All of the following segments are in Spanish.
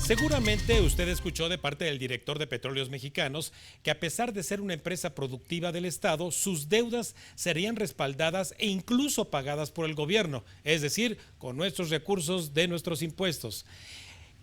Seguramente usted escuchó de parte del director de Petróleos Mexicanos que a pesar de ser una empresa productiva del Estado, sus deudas serían respaldadas e incluso pagadas por el gobierno, es decir, con nuestros recursos de nuestros impuestos.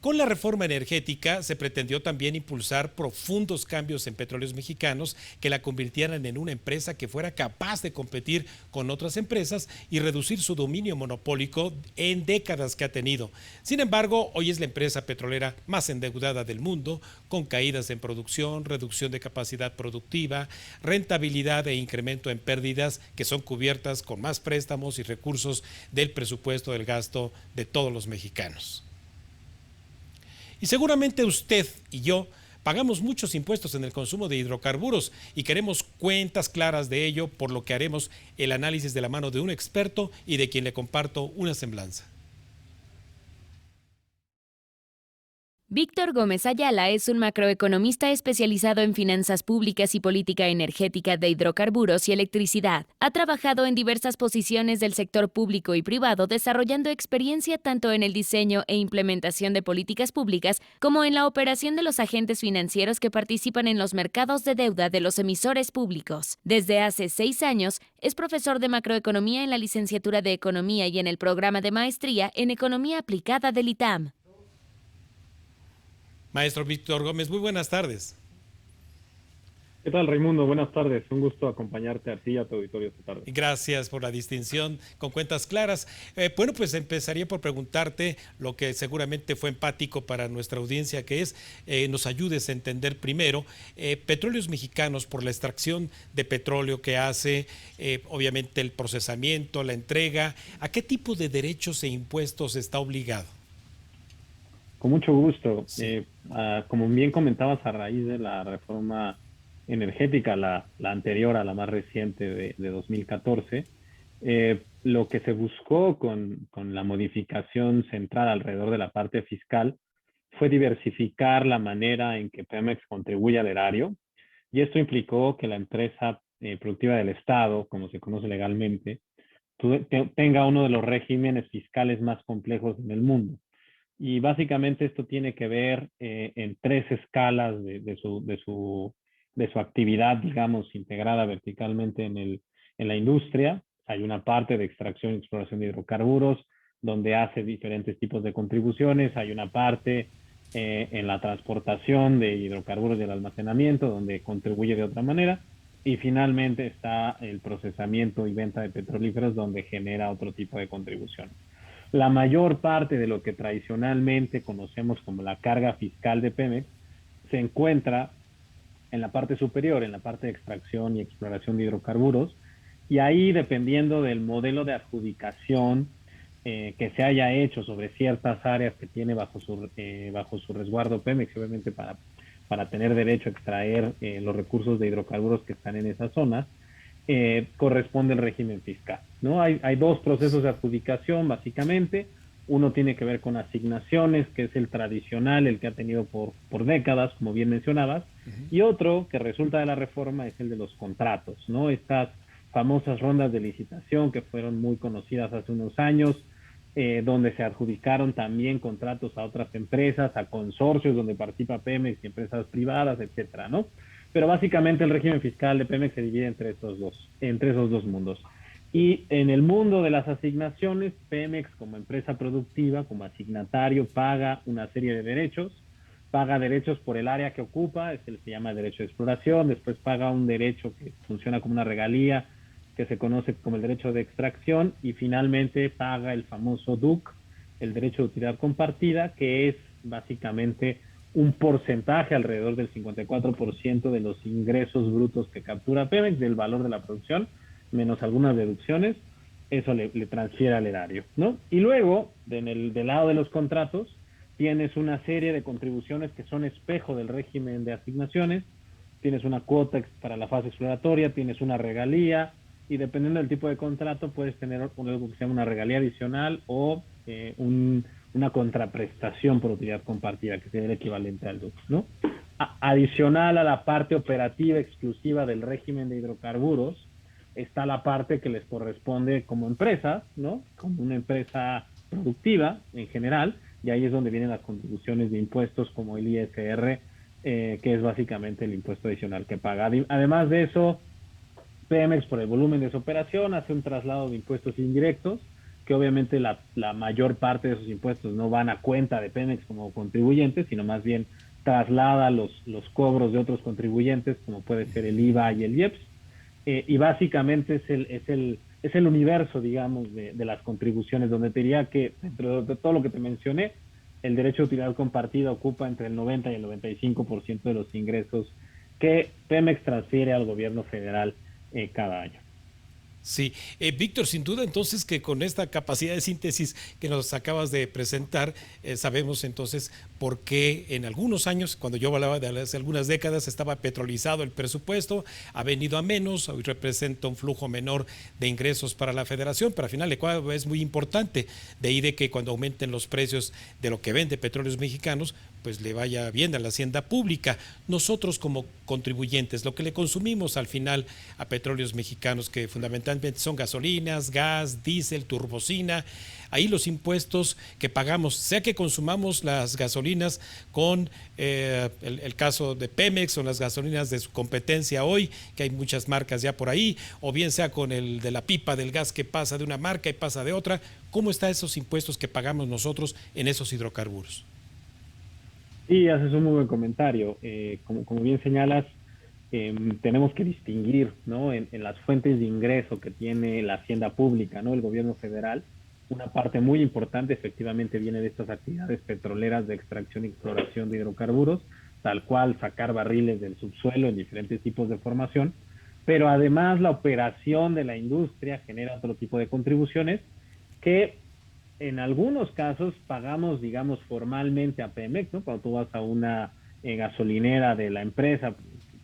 Con la reforma energética se pretendió también impulsar profundos cambios en Petróleos Mexicanos que la convirtieran en una empresa que fuera capaz de competir con otras empresas y reducir su dominio monopólico en décadas que ha tenido. Sin embargo, hoy es la empresa petrolera más endeudada del mundo, con caídas en producción, reducción de capacidad productiva, rentabilidad e incremento en pérdidas que son cubiertas con más préstamos y recursos del presupuesto del gasto de todos los mexicanos. Y seguramente usted y yo pagamos muchos impuestos en el consumo de hidrocarburos y queremos cuentas claras de ello, por lo que haremos el análisis de la mano de un experto y de quien le comparto una semblanza. Víctor Gómez Ayala es un macroeconomista especializado en finanzas públicas y política energética de hidrocarburos y electricidad. Ha trabajado en diversas posiciones del sector público y privado, desarrollando experiencia tanto en el diseño e implementación de políticas públicas como en la operación de los agentes financieros que participan en los mercados de deuda de los emisores públicos. Desde hace 6 años, es profesor de macroeconomía en la licenciatura de Economía y en el programa de maestría en Economía Aplicada del ITAM. Maestro Víctor Gómez, muy buenas tardes. ¿Qué tal, Raimundo? Buenas tardes. Un gusto acompañarte a ti y a tu auditorio esta tarde. Gracias por la distinción con cuentas claras. Bueno, pues empezaría por preguntarte lo que seguramente fue empático para nuestra audiencia, que es, nos ayudes a entender primero, Petróleos Mexicanos, por la extracción de petróleo que hace, obviamente el procesamiento, la entrega, ¿a qué tipo de derechos e impuestos está obligado? Con mucho gusto. Sí. Como bien comentabas, a raíz de la reforma energética, la anterior a la más reciente de 2014, lo que se buscó con la modificación central alrededor de la parte fiscal fue diversificar la manera en que Pemex contribuye al erario, y esto implicó que la empresa productiva del Estado, como se conoce legalmente, tenga uno de los regímenes fiscales más complejos en el mundo. Y básicamente esto tiene que ver en 3 escalas de su actividad, digamos, integrada verticalmente en la industria. Hay una parte de extracción y exploración de hidrocarburos, donde hace diferentes tipos de contribuciones. Hay una parte en la transportación de hidrocarburos y el almacenamiento, donde contribuye de otra manera. Y finalmente está el procesamiento y venta de petrolíferos, donde genera otro tipo de contribución. La mayor parte de lo que tradicionalmente conocemos como la carga fiscal de Pemex se encuentra en la parte superior, en la parte de extracción y exploración de hidrocarburos, y ahí, dependiendo del modelo de adjudicación que se haya hecho sobre ciertas áreas que tiene bajo su resguardo Pemex, obviamente para tener derecho a extraer los recursos de hidrocarburos que están en esas zonas, corresponde el régimen fiscal, ¿no? Hay 2 procesos de adjudicación, básicamente. Uno tiene que ver con asignaciones, que es el tradicional, el que ha tenido por décadas, como bien mencionabas, y otro que resulta de la reforma es el de los contratos, ¿no? Estas famosas rondas de licitación que fueron muy conocidas hace unos años, donde se adjudicaron también contratos a otras empresas, a consorcios donde participa Pemex y empresas privadas, etcétera, ¿no? Pero básicamente el régimen fiscal de Pemex se divide entre esos dos mundos. Y en el mundo de las asignaciones, Pemex como empresa productiva, como asignatario, paga una serie de derechos. Paga derechos por el área que ocupa, se llama derecho de exploración. Después paga un derecho que funciona como una regalía, que se conoce como el derecho de extracción. Y finalmente paga el famoso DUC, el derecho de utilidad compartida, que es básicamente un porcentaje alrededor del 54% de los ingresos brutos que captura Pemex, del valor de la producción, menos algunas deducciones. Eso le transfiere al erario, ¿no? Y luego, del lado de los contratos, tienes una serie de contribuciones que son espejo del régimen de asignaciones. Tienes una cuota para la fase exploratoria, tienes una regalía, y dependiendo del tipo de contrato puedes tener algo que se llama una regalía adicional o una contraprestación por utilidad compartida, que sería el equivalente al DUC, ¿no? Adicional a la parte operativa exclusiva del régimen de hidrocarburos, está la parte que les corresponde como empresa, ¿no? Como una empresa productiva en general, y ahí es donde vienen las contribuciones de impuestos como el ISR, que es básicamente el impuesto adicional que paga. Además de eso, Pemex, por el volumen de su operación, hace un traslado de impuestos indirectos, que obviamente la mayor parte de esos impuestos no van a cuenta de Pemex como contribuyentes, sino más bien traslada los cobros de otros contribuyentes, como puede ser el IVA y el IEPS, y básicamente es el universo, digamos, de las contribuciones, donde te diría que dentro de todo lo que te mencioné, el derecho de utilidad compartida ocupa entre el 90 y el 95% de los ingresos que Pemex transfiere al gobierno federal cada año. Sí, Víctor, sin duda entonces que con esta capacidad de síntesis que nos acabas de presentar, sabemos entonces por qué en algunos años, cuando yo hablaba de hace algunas décadas, estaba petrolizado el presupuesto, ha venido a menos, hoy representa un flujo menor de ingresos para la federación, pero al final de cuentas es muy importante, de ahí de que cuando aumenten los precios de lo que vende Petróleos Mexicanos, pues le vaya bien a la hacienda pública. Nosotros como contribuyentes, lo que le consumimos al final a Petróleos Mexicanos, que fundamentalmente son gasolinas, gas, diésel, turbocina, ahí los impuestos que pagamos, sea que consumamos las gasolinas con el caso de Pemex o las gasolinas de su competencia hoy, que hay muchas marcas ya por ahí, o bien sea con el de la pipa del gas que pasa de una marca y pasa de otra, ¿cómo están esos impuestos que pagamos nosotros en esos hidrocarburos? Y haces un muy buen comentario. Como bien señalas, tenemos que distinguir, ¿no? En las fuentes de ingreso que tiene la hacienda pública, ¿no? El gobierno federal, una parte muy importante efectivamente viene de estas actividades petroleras de extracción y exploración de hidrocarburos, tal cual sacar barriles del subsuelo en diferentes tipos de formación, pero además la operación de la industria genera otro tipo de contribuciones que en algunos casos pagamos, digamos, formalmente a Pemex, ¿no? Cuando tú vas a una gasolinera de la empresa,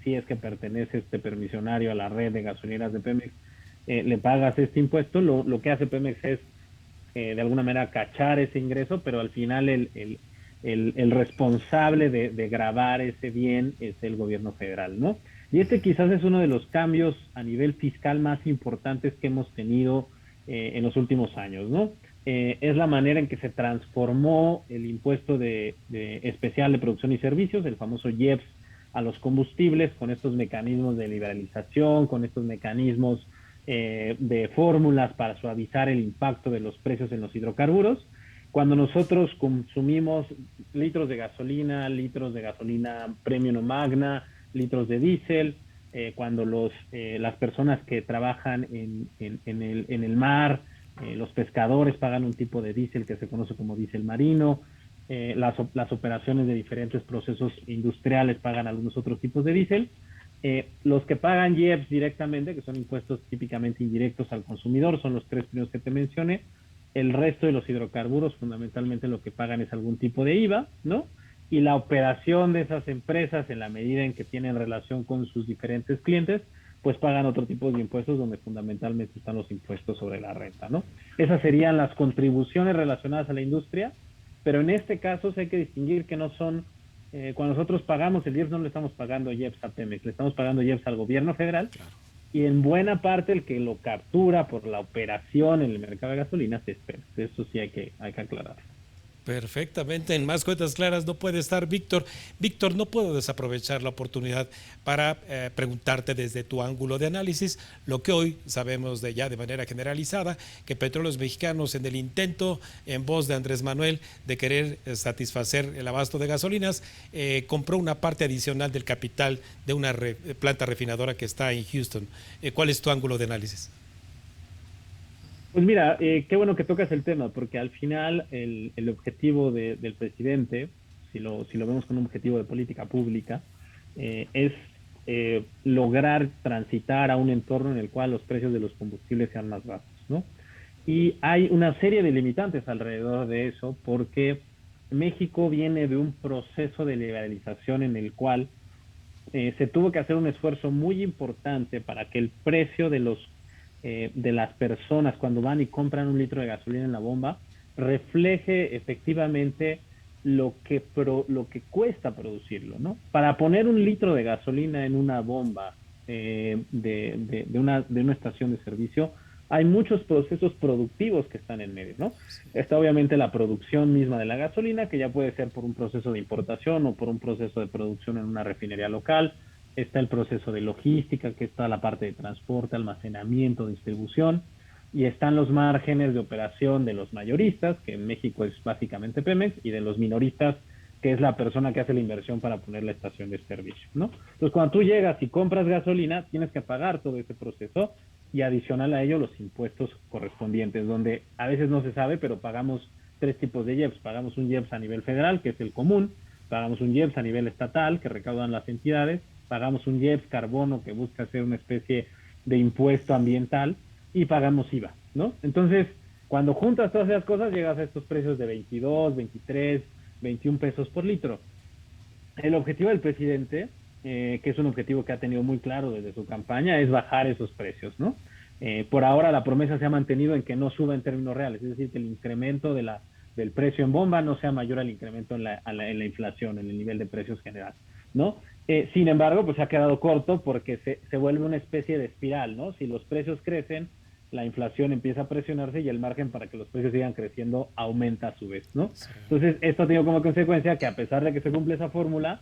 si es que pertenece este permisionario a la red de gasolineras de Pemex, le pagas este impuesto. Lo que hace Pemex es, de alguna manera, cachar ese ingreso, pero al final el responsable de gravar ese bien es el gobierno federal, ¿no? Y este quizás es uno de los cambios a nivel fiscal más importantes que hemos tenido en los últimos años, ¿no? Es la manera en que se transformó el impuesto de especial de producción y servicios, el famoso IEPS, a los combustibles, con estos mecanismos de liberalización, con estos mecanismos de fórmulas para suavizar el impacto de los precios en los hidrocarburos. Cuando nosotros consumimos litros de gasolina premium o magna, litros de diésel, cuando las personas que trabajan en el mar, los pescadores pagan un tipo de diésel que se conoce como diésel marino, las operaciones de diferentes procesos industriales pagan algunos otros tipos de diésel. Los que pagan IEPS directamente, que son impuestos típicamente indirectos al consumidor, son los tres primeros que te mencioné. El resto de los hidrocarburos, fundamentalmente lo que pagan es algún tipo de IVA, ¿no? Y la operación de esas empresas, en la medida en que tienen relación con sus diferentes clientes, pues pagan otro tipo de impuestos, donde fundamentalmente están los impuestos sobre la renta, ¿no? Esas serían las contribuciones relacionadas a la industria, pero en este caso sí hay que distinguir que no son, cuando nosotros pagamos el IEPS, no le estamos pagando IEPS a Pemex, le estamos pagando IEPS al gobierno federal, claro. Y en buena parte el que lo captura por la operación en el mercado de gasolinas es Pemex. Eso sí hay que aclarar. Perfectamente, en Más Cuentas Claras no puede estar Víctor. Víctor, no puedo desaprovechar la oportunidad para preguntarte desde tu ángulo de análisis lo que hoy sabemos de manera generalizada, que Petróleos Mexicanos, en el intento en voz de Andrés Manuel de querer satisfacer el abasto de gasolinas, compró una parte adicional del capital de una planta refinadora que está en Houston. ¿Cuál es tu ángulo de análisis? Pues mira, qué bueno que tocas el tema, porque al final el objetivo del presidente, si lo vemos con un objetivo de política pública, es lograr transitar a un entorno en el cual los precios de los combustibles sean más bajos, ¿no? Y hay una serie de limitantes alrededor de eso, porque México viene de un proceso de liberalización en el cual se tuvo que hacer un esfuerzo muy importante para que el precio de las personas cuando van y compran un litro de gasolina en la bomba refleje efectivamente lo que cuesta producirlo, ¿no? Para poner un litro de gasolina en una bomba de una estación de servicio hay muchos procesos productivos que están en medio, ¿no? Está obviamente la producción misma de la gasolina, que ya puede ser por un proceso de importación o por un proceso de producción en una refinería local. Está el proceso de logística, que está la parte de transporte, almacenamiento, distribución. Y están los márgenes de operación de los mayoristas, que en México es básicamente Pemex, y de los minoristas, que es la persona que hace la inversión para poner la estación de servicio, ¿no? Entonces, cuando tú llegas y compras gasolina, tienes que pagar todo ese proceso y adicional a ello los impuestos correspondientes, donde a veces no se sabe, pero pagamos 3 tipos de IEPS. Pagamos un IEPS a nivel federal, que es el común, pagamos un IEPS a nivel estatal, que recaudan las entidades, pagamos un IEPS carbono, que busca ser una especie de impuesto ambiental, y pagamos IVA, ¿no? Entonces, cuando juntas todas esas cosas, llegas a estos precios de 22, 23, 21 pesos por litro. El objetivo del presidente, que es un objetivo que ha tenido muy claro desde su campaña, es bajar esos precios, ¿no? Por ahora la promesa se ha mantenido en que no suba en términos reales, es decir, que el incremento del precio en bomba no sea mayor al incremento en la inflación, en el nivel de precios general, ¿no? Sin embargo, pues se ha quedado corto porque se vuelve una especie de espiral, ¿no? Si los precios crecen, la inflación empieza a presionarse y el margen para que los precios sigan creciendo aumenta a su vez, ¿no? Sí. Entonces, esto ha tenido como consecuencia que a pesar de que se cumple esa fórmula,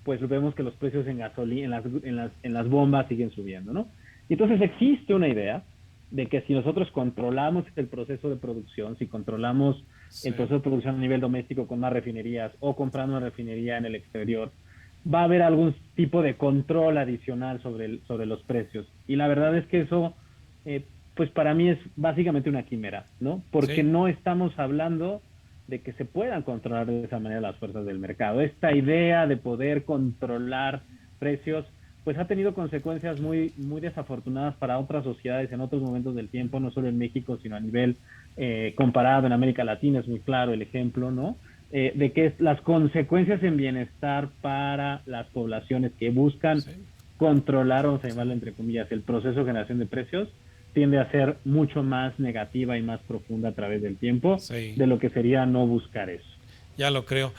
pues vemos que los precios en gasolina, en las bombas siguen subiendo, ¿no? Y entonces existe una idea de que si nosotros controlamos el proceso de producción, si controlamos el proceso de producción a nivel doméstico con más refinerías o comprando una refinería en el exterior, va a haber algún tipo de control adicional sobre los precios. Y la verdad es que eso, pues para mí es básicamente una quimera, ¿no? Porque no estamos hablando de que se puedan controlar de esa manera las fuerzas del mercado. Esta idea de poder controlar precios, pues ha tenido consecuencias muy, muy desafortunadas para otras sociedades en otros momentos del tiempo, no solo en México, sino a nivel comparado en América Latina, es muy claro el ejemplo, ¿no? De que las consecuencias en bienestar para las poblaciones que buscan controlar, vamos a llamarlo entre comillas, el proceso de generación de precios, tiende a ser mucho más negativa y más profunda a través del tiempo de lo que sería no buscar eso. Ya lo creo.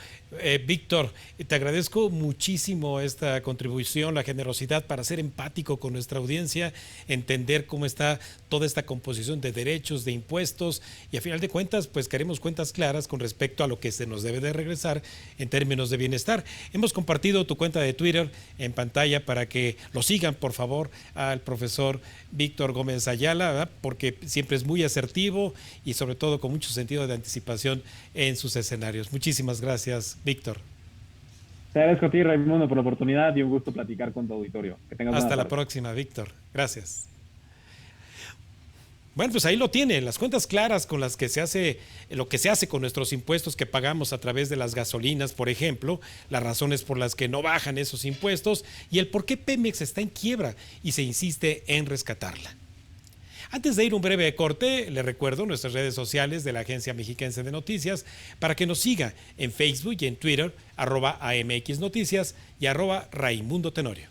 Víctor, te agradezco muchísimo esta contribución, la generosidad para ser empático con nuestra audiencia, entender cómo está toda esta composición de derechos, de impuestos y a final de cuentas, pues queremos cuentas claras con respecto a lo que se nos debe de regresar en términos de bienestar. Hemos compartido tu cuenta de Twitter en pantalla para que lo sigan, por favor, al profesor Víctor Gómez Ayala, ¿verdad? Porque siempre es muy asertivo y sobre todo con mucho sentido de anticipación en sus escenarios. Muchísimas gracias, Víctor. Te agradezco a ti, Raimundo, por la oportunidad y un gusto platicar con tu auditorio. Que tengas Hasta la próxima, Víctor. Gracias. Bueno, pues ahí lo tiene, las cuentas claras con las que se hace, lo que se hace con nuestros impuestos que pagamos a través de las gasolinas, por ejemplo, las razones por las que no bajan esos impuestos y el por qué Pemex está en quiebra y se insiste en rescatarla. Antes de ir un breve corte, le recuerdo nuestras redes sociales de la Agencia Mexiquense de Noticias para que nos siga en Facebook y en Twitter, @AMX Noticias y @Raimundo Tenorio.